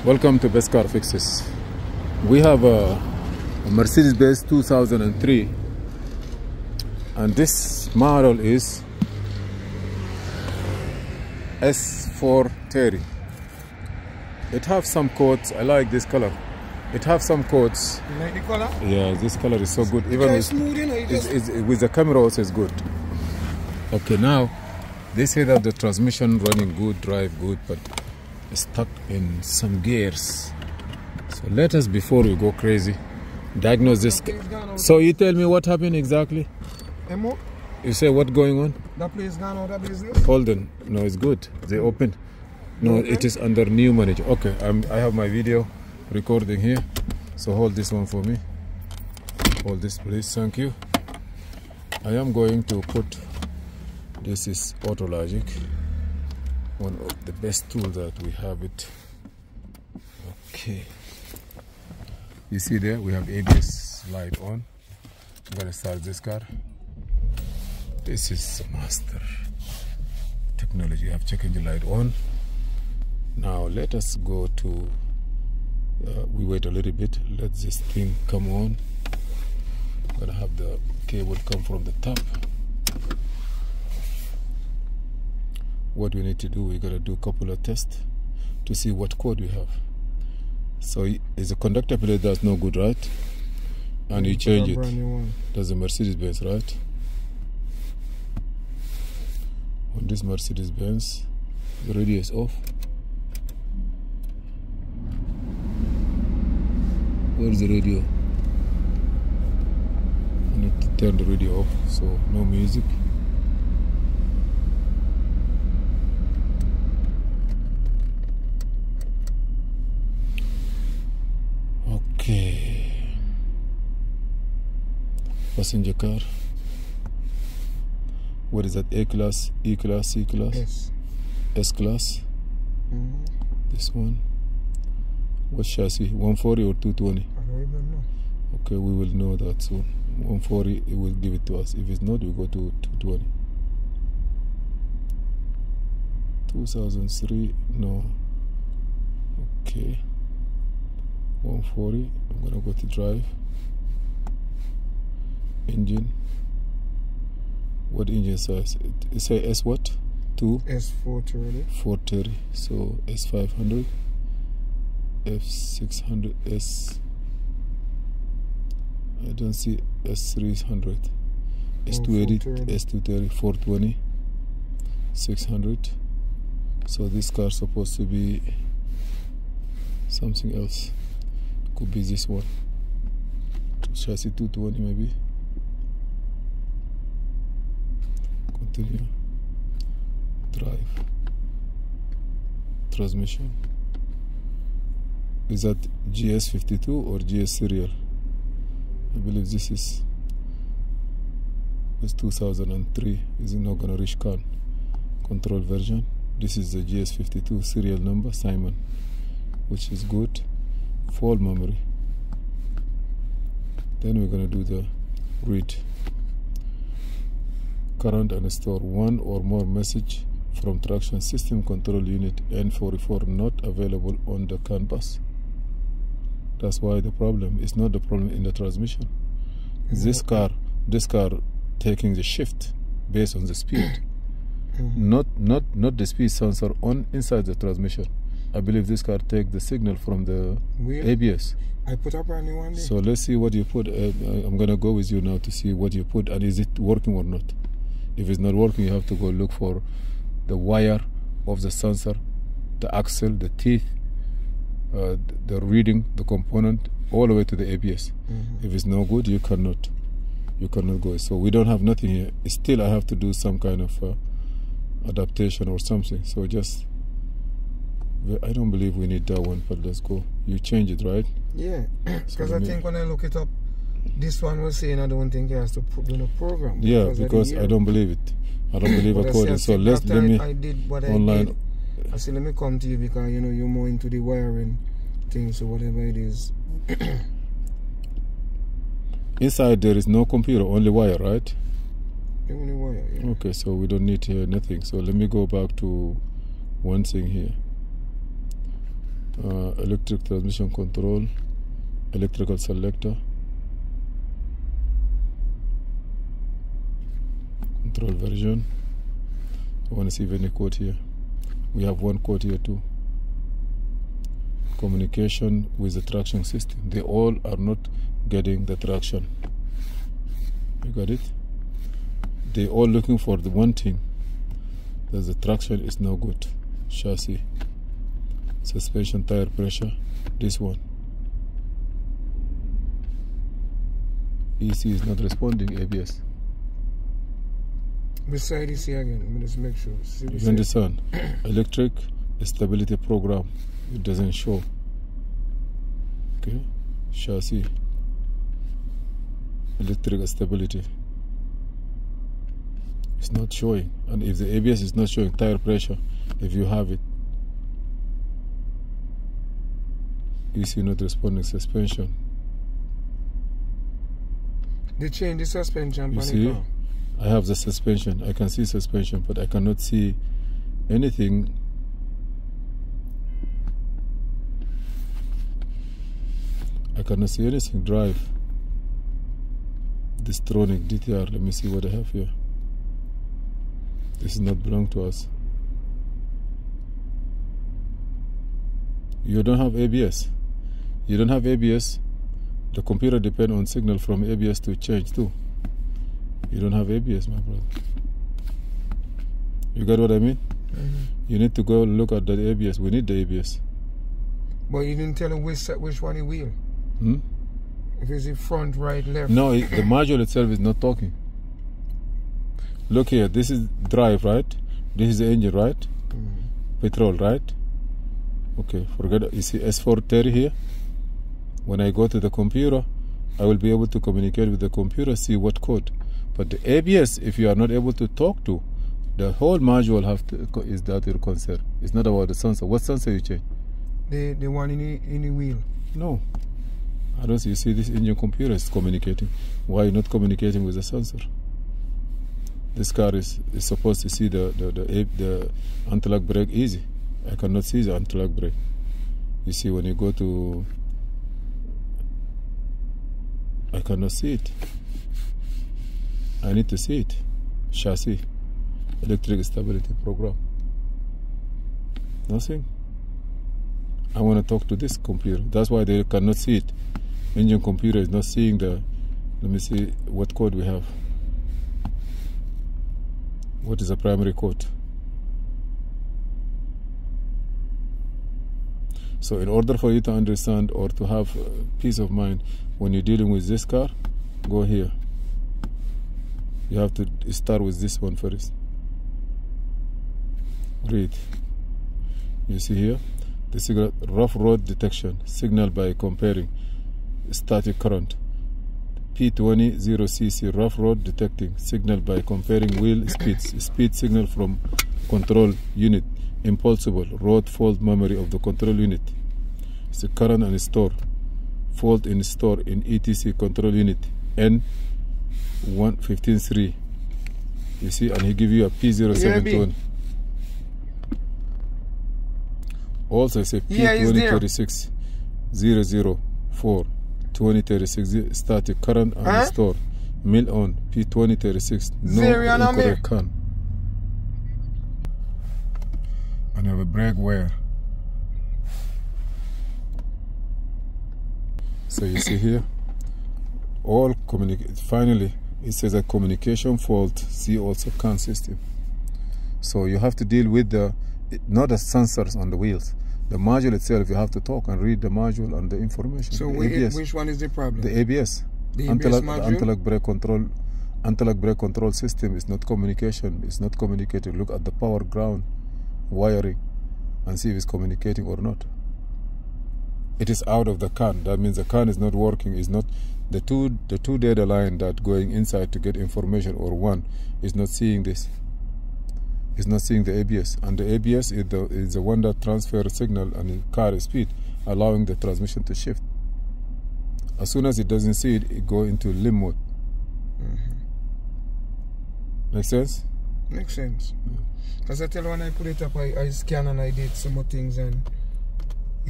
Welcome to Best Car Fixes. We have a Mercedes-Benz 2003 and this model is S430. It have some coats. I like this color. It have some coats. You like the color? Yeah, this color is so good. Even with, smooth, you know, with the camera also is good. Okay, now they say that the transmission running good, drive good, but stuck in some gears. So let us, before we go crazy, diagnose this. So you tell me what happened exactly? Emo? You say what going on? That place gone out of business? Hold on. No, it's good. They opened. No, it is under new manager. Okay, I have my video recording here. So hold this one for me. Hold this please, thank you. I am going to put, this is Autologic, one of the best tools that we have it. Okay. You see there, we have ABS light on. I'm gonna start this car. This is master technology. I have check engine light on. Now let us go to, we wait a little bit, let this thing come on. I'm gonna have the cable come from the top. What we need to do, we're gonna do a couple of tests to see what code we have. So is a conductor plate that's no good, right? And you change it. That's a Mercedes-Benz, right? On this Mercedes-Benz, the radio is off. Where's the radio? I need to turn the radio off, so no music. Okay. Passenger car. What is that? A class, E class, C class? S class? This one. What chassis? 140 or 220? I don't even know. Okay, we will know that soon. 140, it will give it to us. If it's not, we go to 220. 2003, no. Okay. 140, I'm gonna go to drive. Engine. What engine size? It say S what? 2? S430. 430. So S500. F600. S. I don't see S300. S280. S230. 420. 600. So this car is supposed to be something else. Could be this one. Chassis 220 maybe. Continue. Drive. Transmission. Is that GS52 or GS serial? I believe this is 2003. Is it not gonna reach CAN? Control version. This is the GS52 serial number, Simon, which is good. Full memory. Then we're gonna do the read. Current and store one or more message from traction system control unit N44 not available on the CAN bus. That's why the problem is not the problem in the transmission. This car taking the shift based on the speed, not the speed sensor on inside the transmission. I believe this car take the signal from the ABS. I put up a new one there. So let's see what you put. I'm gonna go with you now to see what you put and is it working or not. If it's not working, you have to go look for the wire of the sensor, the axle, the teeth, the reading, the component, all the way to the ABS. If it's no good, you cannot go. So we don't have nothing here. Still, I have to do some kind of adaptation or something. So just, I don't believe we need that one, but let's go. You change it, right? Yeah, because I think when I look it up, this one was saying I don't think it has to put in a program. Yeah, because I don't believe it. I don't believe a coding. So let me I did what online. I did. I said let me come to you because you know you're more into the wiring things or whatever it is. Inside there is no computer, only wire, right? Only wire. Yeah. Okay, so we don't need nothing. So let me go back to one thing here. electric transmission control, electrical selector, control version. I want to see if any code here. We have one code here too. Communication with the traction system. They all are not getting the traction. You got it? They all looking for the one thing, that the traction is no good. Chassis, suspension, tire pressure, this one. EC is not responding, ABS. Beside EC again, let me just make sure. You understand? Electric stability program, it doesn't show. Okay, chassis, electric stability, it's not showing. And if the ABS is not showing, tire pressure, if you have it, EC not responding, suspension. They change the suspension. You see, I have the suspension, I can see suspension, but I cannot see anything. I cannot see anything. Drive, Distronic, DTR. Let me see what I have here. This is not belong to us. You don't have ABS. You don't have ABS. The computer depends on signal from ABS to change too. You don't have ABS, my brother. You got what I mean? You need to go look at the ABS. We need the ABS. But you didn't tell him which one he wheel. If it's in front, right, left. No, the module itself is not talking. Look here, this is drive, right? This is the engine, right? Petrol, right? Okay, forget it. You see S430 here? When I go to the computer, I will be able to communicate with the computer, see what code. But the ABS, if you are not able to talk to, the whole module is that your concern. It's not about the sensor. What sensor you change? The one in the wheel. No. I don't see. You see this engine computer is communicating. Why are you not communicating with the sensor? This car is supposed to see the anti-lock brake easy. I cannot see the anti-lock brake. You see, when you go to, I cannot see it. I need to see it. Chassis, electric stability program. Nothing. I want to talk to this computer. That's why they cannot see it. Engine computer is not seeing the, let me see what code we have. What is the primary code? So in order for you to understand or to have peace of mind when you're dealing with this car, go here. You have to start with this one first. Read. You see here, the signal, rough road detection, signal by comparing static current. P0720 rough road detecting, signal by comparing wheel speeds, speed signal from control unit, impulsible, road fault memory of the control unit. It's a current and store, fault in store in ETC control unit, N1153. You see, and he give you a P0720. Also, it's a P2036 004 2036 static current and store. Mill on P2036. No incorrect can. And have a brake wear. So you see here, all finally it says a communication fault. See also CAN system. So you have to deal with not the sensors on the wheels. The module itself, you have to talk and read the module and the information. So which one is the problem? The ABS. The anti-lock brake control. Anti-lock brake control system is not communication. It's not communicating. Look at the power ground wiring and see if it's communicating or not. It is out of the CAN. That means the CAN is not working. Is not the two data line that going inside to get information, or one is not seeing this. It's not seeing the ABS, and the ABS is the one that transfers signal and the car speed, allowing the transmission to shift. As soon as it doesn't see it, it go into limb mode. Make sense? Makes sense. Because I tell you, when I put it up, I scan and I did some more things, and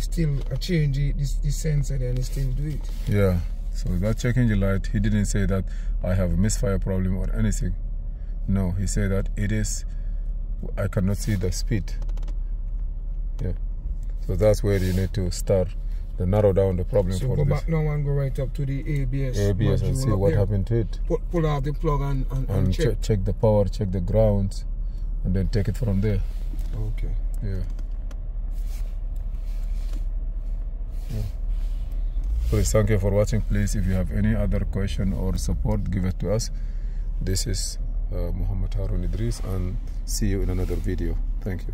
still change the sensor and still do it. Yeah, so that check engine light, he didn't say that I have a misfire problem or anything. No, he said that it is, I cannot see the speed. Yeah, so that's where you need to start to narrow down the problem. So for go this. back now and go right up to the ABS and see what happened to it. Pull out the plug and check. Check the power, check the grounds, and then take it from there. Okay. Yeah. Please, thank you for watching. Please, if you have any other question or support, give it to us. This is Muhammad Harun Idris, and see you in another video. Thank you.